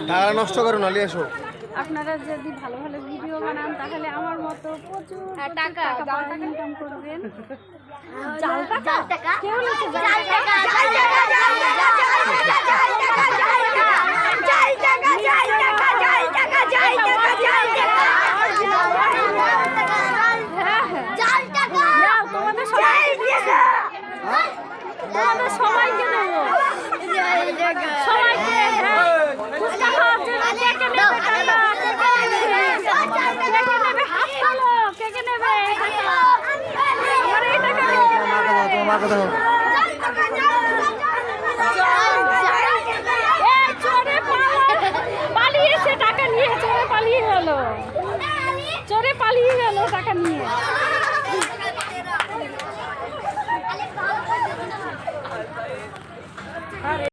টাকা নষ্ট করো না, নিয়ে এসো। আপনারা যদি ভালো ভালো ভিডিও বানান তাহলে আমার মতো প্রচুর টাকা ইনকাম করবেন। জাল টাকা কেউ বলেছে জাল টাকা? তোমাদের সবাইকে দেবো, সবাইকে। ফুচকা খাওয়ার জন্য কে কে নেবে? কে কে নেবে? আমার এই টাকা তোমার কথা পালিয়েছে, টাকা নিয়ে চোরে পালিয়ে গেল, চোরে পালিয়ে গেল টাকা নিয়ে।